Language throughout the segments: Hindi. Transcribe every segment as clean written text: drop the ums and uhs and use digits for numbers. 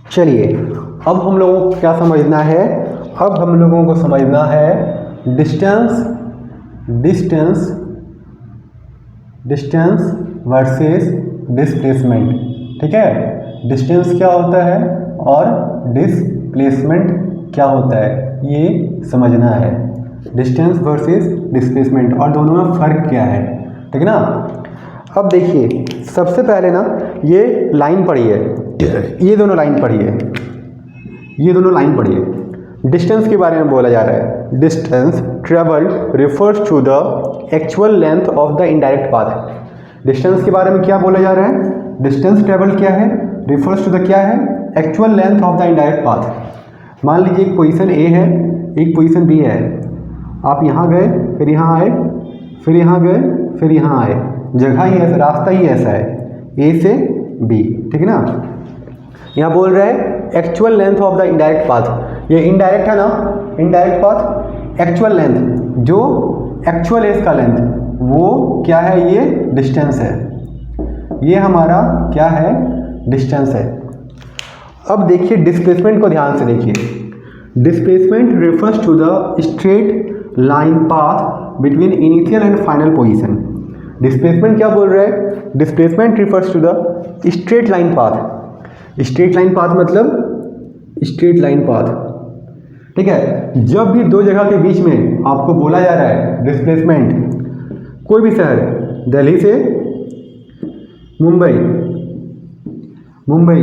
चलिए अब हम लोगों को क्या समझना है, अब हम लोगों को समझना है डिस्टेंस वर्सेस डिस्प्लेसमेंट। ठीक है, डिस्टेंस क्या होता है और डिस्प्लेसमेंट क्या होता है, ये समझना है। डिस्टेंस वर्सेस डिस्प्लेसमेंट और दोनों में फ़र्क क्या है, ठीक है ना। अब देखिए सबसे पहले ना ये लाइन पढ़िए, ये दोनों लाइन पढ़िए, ये दोनों लाइन पढ़िए। डिस्टेंस के बारे में बोला जा रहा है। Distance travelled refers to the actual length of the indirect path. Distance के बारे में क्या बोला जा रहा है, डिस्टेंस ट्रेवल क्या है, रिफर्स टू द क्या है, actual length of the indirect path. मान लीजिए एक पोजीशन ए है, एक पोजीशन बी है, आप यहाँ गए फिर यहाँ आए, फिर यहाँ गए फिर यहाँ आए, जगह ही ऐसा, रास्ता ही ऐसा है ए से बी, ठीक है ना। यहाँ बोल रहा है actual length of the indirect path, ये इनडायरेक्ट है ना, इनडायरेक्ट पाथ, एक्चुअल लेंथ, जो एक्चुअल है इसका लेंथ वो क्या है, ये डिस्टेंस है, ये हमारा क्या है, डिस्टेंस है। अब देखिए डिस्प्लेसमेंट को ध्यान से देखिए। Displacement refers to the straight line path between initial and final position. Displacement क्या बोल रहा है, displacement refers to the straight line path. Straight line path मतलब स्ट्रेट लाइन पाथ, ठीक है। जब भी दो जगह के बीच में आपको बोला जा रहा है डिस्प्लेसमेंट, कोई भी शहर, दिल्ली से मुंबई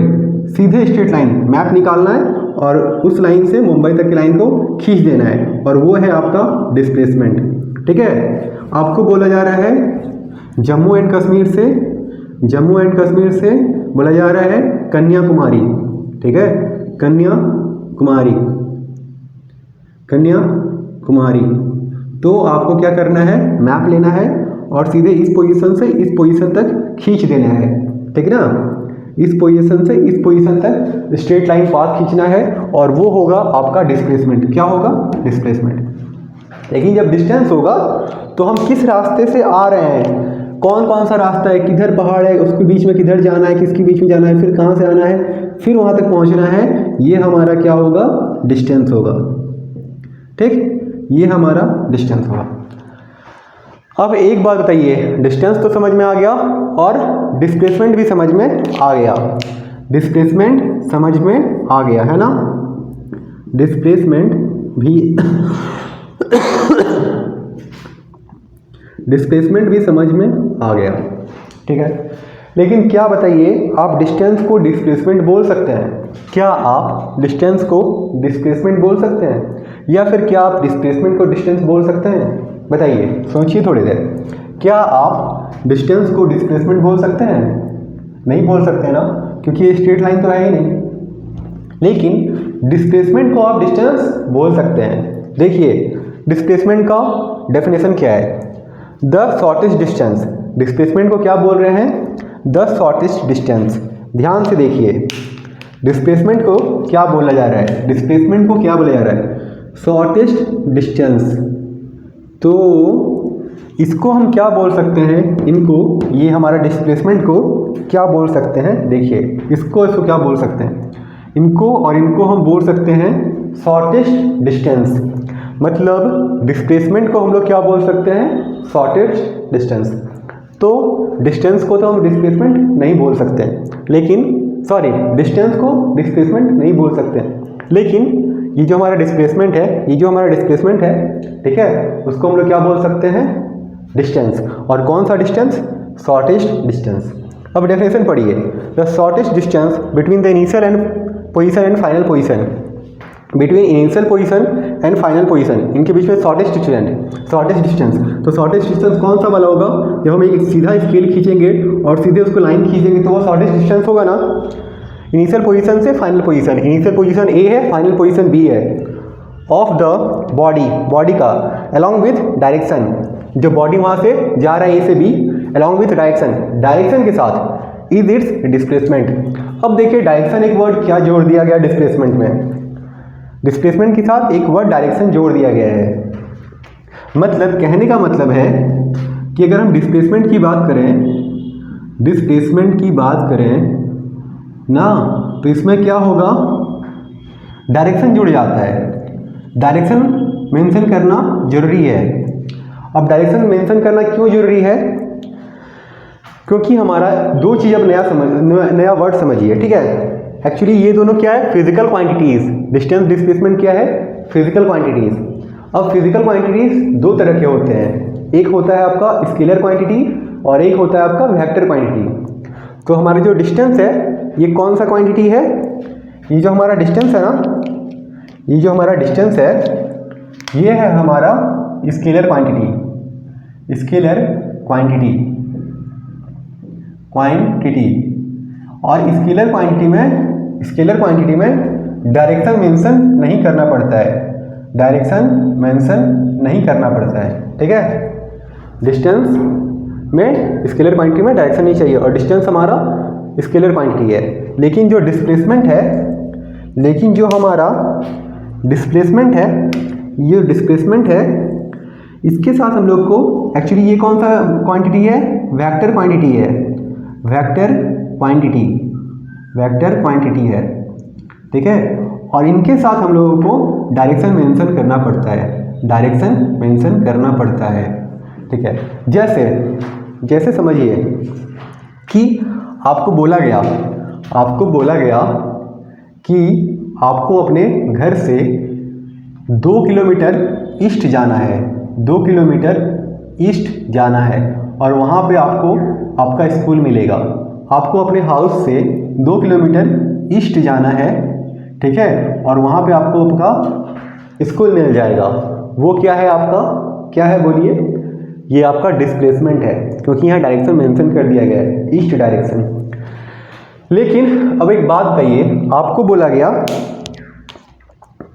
सीधे स्ट्रेट लाइन मैप निकालना है और उस लाइन से मुंबई तक की लाइन को खींच देना है, और वो है आपका डिस्प्लेसमेंट, ठीक है। आपको बोला जा रहा है जम्मू एंड कश्मीर से बोला जा रहा है कन्याकुमारी, ठीक है, कन्याकुमारी। तो आपको क्या करना है, मैप लेना है और सीधे इस पोजीशन से इस पोजीशन तक खींच देना है, ठीक है ना। इस पोजीशन से इस पोजीशन तक स्ट्रेट लाइन पाथ खींचना है और वो होगा आपका डिस्प्लेसमेंट। क्या होगा, डिस्प्लेसमेंट। लेकिन जब डिस्टेंस होगा तो हम किस रास्ते से आ रहे हैं, कौन कौन सा रास्ता है, किधर पहाड़ है, उसके बीच में किधर जाना है, किसके बीच में जाना है, फिर कहाँ से आना है, फिर वहाँ तक पहुँचना है, ये हमारा क्या होगा, डिस्टेंस होगा, ठीक, ये हमारा डिस्टेंस होगा। अब एक बात बताइए, डिस्टेंस तो समझ में आ गया और डिस्प्लेसमेंट भी समझ में आ गया, डिस्प्लेसमेंट समझ में आ गया है ना, डिस्प्लेसमेंट भी समझ में आ गया, ठीक है। लेकिन क्या बताइए, आप डिस्टेंस को डिस्प्लेसमेंट बोल सकते हैं? क्या आप डिस्टेंस को डिस्प्लेसमेंट बोल सकते हैं, या फिर क्या आप डिस्प्लेसमेंट को डिस्टेंस बोल सकते हैं? बताइए, सोचिए थोड़ी देर। क्या आप डिस्टेंस को डिस्प्लेसमेंट बोल सकते हैं? नहीं बोल सकते ना, क्योंकि ये स्ट्रेट लाइन तो है ही नहीं। लेकिन डिस्प्लेसमेंट को आप डिस्टेंस बोल सकते हैं। देखिए डिस्प्लेसमेंट का डेफिनेशन क्या है, द शॉर्टेस्ट डिस्टेंस। डिस्प्लेसमेंट को क्या बोल रहे हैं, द शॉर्टेस्ट डिस्टेंस। ध्यान से देखिए, डिस्प्लेसमेंट को क्या बोला जा रहा है, डिस्प्लेसमेंट को क्या बोला जा रहा है, शॉर्टेस्ट डिस्टेंस। तो इसको हम क्या बोल सकते हैं, इनको, ये हमारा डिस्प्लेसमेंट को क्या बोल सकते हैं, देखिए इसको क्या बोल सकते हैं, इनको और इनको हम बोल सकते हैं शॉर्टेस्ट डिस्टेंस। मतलब डिस्प्लेसमेंट को हम लोग क्या बोल सकते हैं, शॉर्टेस्ट डिस्टेंस। तो डिस्टेंस को तो हम डिस्प्लेसमेंट नहीं बोल सकते, लेकिन डिस्टेंस को डिस्प्लेसमेंट नहीं बोल सकते, लेकिन ये जो हमारा डिस्प्लेसमेंट है, ठीक है, उसको हम लोग क्या बोल सकते हैं, डिस्टेंस। और कौन सा डिस्टेंस, शॉर्टेस्ट डिस्टेंस। अब डेफिनेशन पढ़िए, the shortest distance between the initial and position and final position, between initial position and final position, इनके बीच में शॉर्टेस्ट डिस्टेंस। तो शॉर्टेस्ट डिस्टेंस कौन सा वाला होगा, जब हम एक सीधा स्केल खींचेंगे और सीधे उसको लाइन खींचेंगे तो वो शॉर्टेस्ट डिस्टेंस होगा ना। इनिशियल पोजीशन से final position, initial position A है, फाइनल पोजीशन बी है, ऑफ द बॉडी का अलॉन्ग विथ डायरेक्शन, जो बॉडी वहाँ से जा रहा है ए से बी, अलॉन्ग विथ डायरेक्शन के साथ इज इट्स डिस्प्लेसमेंट। अब देखिए डायरेक्शन एक वर्ड क्या जोड़ दिया गया डिस्प्लेसमेंट में, डिस्प्लेसमेंट के साथ एक वर्ड डायरेक्शन जोड़ दिया गया है। मतलब कहने का मतलब है कि अगर हम डिस्प्लेसमेंट की बात करें ना, तो इसमें क्या होगा, डायरेक्शन जुड़ जाता है। डायरेक्शन मेंशन करना जरूरी है। अब डायरेक्शन मेंशन करना क्यों जरूरी है? क्योंकि हमारा दो चीज़ अब नया वर्ड समझिए, ठीक है। एक्चुअली ये दोनों क्या है, फिजिकल क्वांटिटीज। डिस्टेंस डिस्प्लेसमेंट क्या है, फिजिकल क्वांटिटीज। अब फिजिकल क्वांटिटीज दो तरह के होते हैं, एक होता है आपका स्केलर क्वांटिटी और एक होता है आपका वेक्टर क्वांटिटी। तो हमारा जो डिस्टेंस है ये कौन सा क्वांटिटी है, ये जो हमारा डिस्टेंस है ना, ये जो हमारा डिस्टेंस है ये है हमारा स्केलर क्वांटिटी। स्केलर क्वांटिटी और स्केलर क्वांटिटी में डायरेक्शन मेंशन नहीं करना पड़ता है, डायरेक्शन मेंशन नहीं करना पड़ता है, ठीक है। डिस्टेंस में स्केलर क्वांटिटी में डायरेक्शन नहीं चाहिए और डिस्टेंस हमारा स्केलर क्वांटिटी है। लेकिन जो डिस्प्लेसमेंट है, लेकिन जो हमारा डिस्प्लेसमेंट है, ये डिस्प्लेसमेंट है, इसके साथ हम लोग को एक्चुअली ये कौन सा क्वांटिटी है, वेक्टर क्वांटिटी है। वेक्टर क्वांटिटी है, ठीक है। और इनके साथ हम लोगों को डायरेक्शन मेंशन करना पड़ता है, डायरेक्शन मेंशन करना पड़ता है, ठीक है। जैसे समझिए कि आपको बोला गया कि आपको अपने घर से 2 किलोमीटर ईस्ट जाना है, 2 किलोमीटर ईस्ट जाना है और वहाँ पे आपको आपका स्कूल मिलेगा। आपको अपने हाउस से 2 किलोमीटर ईस्ट जाना है, ठीक है, और वहाँ पे आपको आपका स्कूल मिल जाएगा। वो क्या है आपका, क्या है बोलिए, ये आपका डिस्प्लेसमेंट है, क्योंकि यहाँ डायरेक्शन मेंशन कर दिया गया है, ईस्ट डायरेक्शन। लेकिन अब एक बात बताइए, आपको बोला गया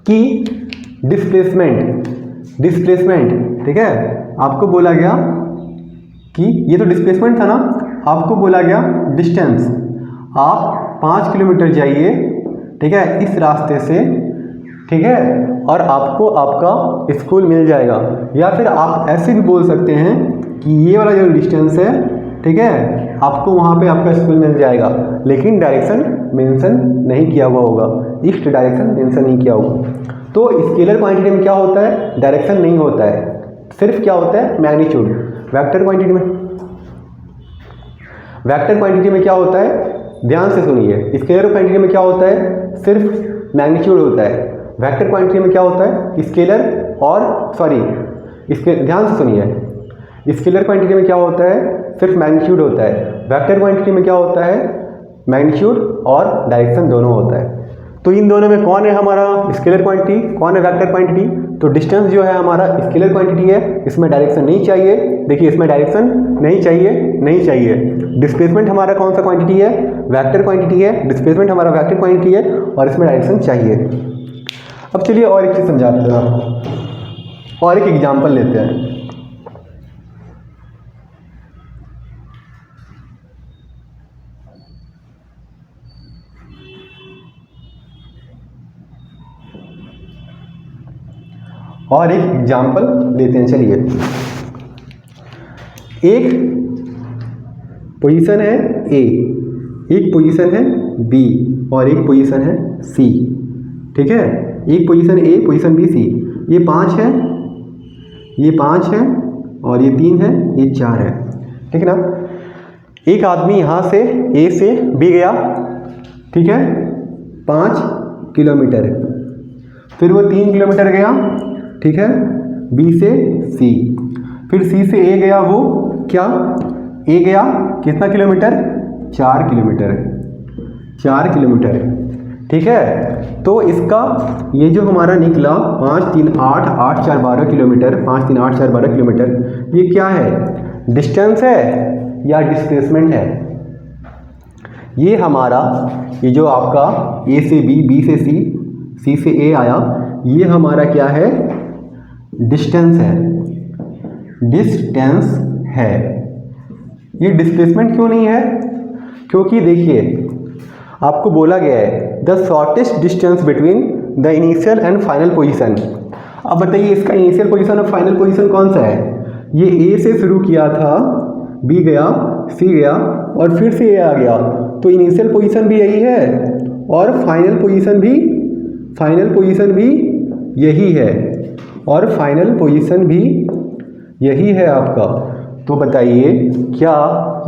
कि डिस्प्लेसमेंट, ठीक है, आपको बोला गया कि ये तो डिस्प्लेसमेंट था ना, आपको बोला गया डिस्टेंस, आप 5 किलोमीटर जाइए, ठीक है, इस रास्ते से, ठीक है, और आपको आपका स्कूल मिल जाएगा। या फिर आप ऐसे भी बोल सकते हैं कि ये वाला जो डिस्टेंस है, ठीक है, आपको वहाँ पे आपका स्कूल मिल जाएगा, लेकिन डायरेक्शन मेंशन नहीं किया हुआ होगा, ईस्ट डायरेक्शन मेंशन नहीं किया होगा। तो स्केलर क्वांटिटी में क्या होता है, डायरेक्शन नहीं होता है, सिर्फ क्या होता है, मैग्नीट्यूड। वेक्टर क्वांटिटी में क्या होता है, ध्यान से सुनिए, स्केलर क्वांटिटी में क्या होता है, सिर्फ मैग्नीट्यूड होता है। वेक्टर क्वांटिटी में क्या होता है, स्केलर और ध्यान से सुनिए, स्केलर क्वांटिटी में क्या होता है, सिर्फ मैग्नीट्यूड होता है। वेक्टर क्वांटिटी में क्या होता है, मैग्नीट्यूड और डायरेक्शन दोनों होता है। तो इन दोनों में कौन है हमारा स्केलर क्वांटिटी, कौन है वेक्टर क्वांटिटी? तो डिस्टेंस जो है हमारा स्केलर क्वांटिटी है, इसमें डायरेक्शन नहीं चाहिए। देखिए इसमें डायरेक्शन नहीं चाहिए। डिस्प्लेसमेंट हमारा कौन सा क्वांटिटी है, वेक्टर क्वांटिटी है। डिस्प्लेसमेंट हमारा वेक्टर क्वांटिटी है और इसमें डायरेक्शन चाहिए। अब चलिए और एक चीज़ समझाते हैं आपको, और एक एग्जाम्पल लेते हैं। और एक एग्जाम्पल लेते हैं, चलिए। एक पोजीशन है ए, एक पोजीशन है बी और एक पोजीशन है सी, ठीक है। एक पोजीशन ए, पोजीशन बी, सी, ये 5 है, ये 5 है और ये 3 है, ये 4 है, ठीक है ना। एक आदमी यहाँ से ए से बी गया, ठीक है, 5 किलोमीटर, फिर वो 3 किलोमीटर गया, ठीक है, बी से सी, फिर सी से ए गया, वो क्या, ए गया कितना किलोमीटर, 4 किलोमीटर, 4 किलोमीटर, ठीक है। तो इसका ये जो हमारा निकला 5 3 8 8 4 12 किलोमीटर, 5 3 8 4 12 किलोमीटर, ये क्या है, डिस्टेंस है या डिस्प्लेसमेंट है? ये हमारा, ये जो आपका ए से बी, बी से सी, सी से ए आया, ये हमारा क्या है, डिस्टेंस है, डिस्टेंस है। ये डिस्प्लेसमेंट क्यों नहीं है? क्योंकि देखिए आपको बोला गया है the shortest distance between the initial and final position. अब बताइए इसका इनिशियल पोजीशन और फाइनल पोजीशन कौन सा है? ये ए से शुरू किया था, बी गया, सी गया और फिर से ए आ गया, तो इनिशियल पोजीशन भी यही है और फाइनल पोजीशन भी यही है, और फाइनल पोजीशन भी यही है आपका। तो बताइए क्या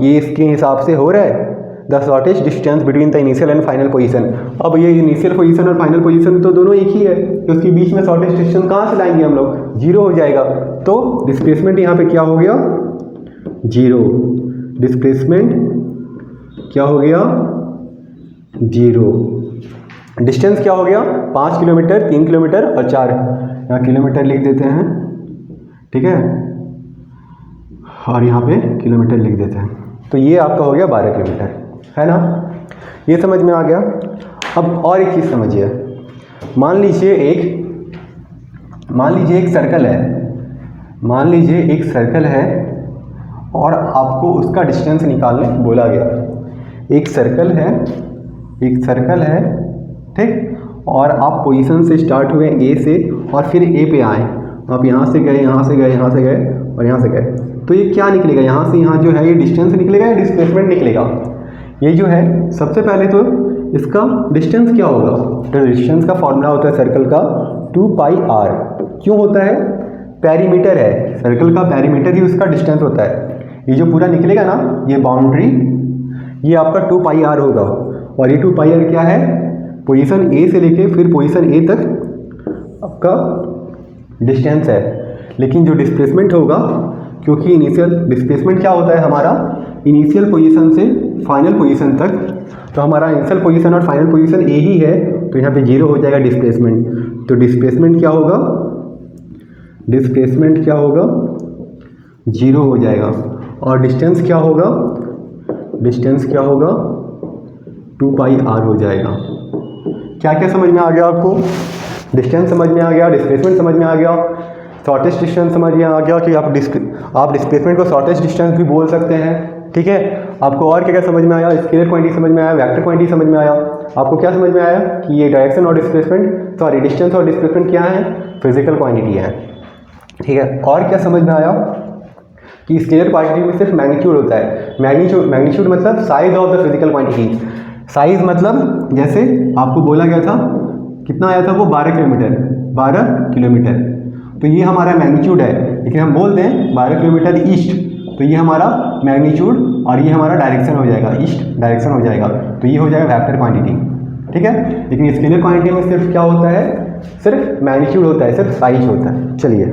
ये इसके हिसाब से हो रहा है? The shortest distance between the initial and final position. अब ये इनिशियल पोजीशन और फाइनल पोजीशन तो दोनों एक ही है, तो उसके बीच में शॉर्टेस्ट डिस्टेंस कहाँ से लाएंगे हम लोग? जीरो हो जाएगा। तो डिस्प्लेसमेंट यहाँ पे क्या हो गया? जीरो। डिस्प्लेसमेंट क्या हो गया? जीरो। डिस्टेंस क्या हो गया? 5 किलोमीटर, 3 किलोमीटर और 4। यहाँ किलोमीटर लिख देते हैं, ठीक है, और यहाँ पे किलोमीटर लिख देते हैं। तो ये आपका हो गया 12 किलोमीटर, है ना? ये समझ में आ गया। अब और एक चीज़ समझिए। मान लीजिए एक सर्कल है, और आपको उसका डिस्टेंस निकालने बोला गया। एक सर्कल है, ठीक, और आप पोजीशन से स्टार्ट हुए ए से और फिर ए पे आए। आप यहाँ से गए और यहाँ से गए। तो ये क्या निकलेगा? यहाँ से यहाँ जो है ये डिस्टेंस निकलेगा या डिस्प्लेसमेंट निकलेगा? ये जो है सबसे पहले तो इसका डिस्टेंस क्या होगा? तो डिस्टेंस का फॉर्मूला होता है सर्कल का 2πr। क्यों होता है? पेरीमीटर है, सर्कल का पेरीमीटर ही उसका डिस्टेंस होता है। ये जो पूरा निकलेगा ना, ये बाउंड्री, ये आपका 2πr होगा। और ये 2πr क्या है? पोजीशन ए से लेके फिर पोजीशन ए तक आपका डिस्टेंस है। लेकिन जो डिस्प्लेसमेंट होगा, क्योंकि इनिशियल डिस्प्लेसमेंट क्या होता है हमारा? इनिशियल पोजीशन से फाइनल पोजीशन तक। तो हमारा इनिशियल पोजीशन और फाइनल पोजीशन ए ही है, तो यहाँ पे जीरो हो जाएगा डिस्प्लेसमेंट। तो डिस्प्लेसमेंट क्या होगा? जीरो हो जाएगा। और डिस्टेंस क्या होगा? 2πr हो जाएगा। क्या क्या समझ में आ गया आपको? डिस्टेंस समझ में आ गया, डिस्प्लेसमेंट समझ में आ गया, शॉर्टेस्ट डिस्टेंस समझ में आ गया कि आप डिस्प्लेसमेंट को शॉर्टेस्ट डिस्टेंस भी बोल सकते हैं, ठीक है। आपको और क्या क्या समझ में आया? स्केलर क्वांटिटी समझ में आया, वेक्टर क्वांटिटी समझ में आया। आपको क्या समझ में आया कि ये डायरेक्शन और डिस्टेंस और डिस्प्लेसमेंट क्या है? फिजिकल क्वांटिटी है, ठीक है। और क्या समझ में आया कि स्केलर क्वांटिटी में सिर्फ मैग्नीट्यूड होता है। मैग्नीट्यूड मतलब size of the physical quantity. Size मतलब जैसे आपको बोला गया था, कितना आया था वो? 12 किलोमीटर। तो ये हमारा मैग्नीट्यूड है, लेकिन हम बोल दें 12 किलोमीटर ईस्ट, तो ये हमारा मैग्नीट्यूड और ये हमारा डायरेक्शन हो जाएगा, ईस्ट डायरेक्शन हो जाएगा। तो ये हो जाएगा वेक्टर क्वांटिटी, ठीक है। लेकिन स्केलर क्वांटिटी में सिर्फ क्या होता है? सिर्फ मैग्नीट्यूड होता है, सिर्फ साइज होता है। चलिए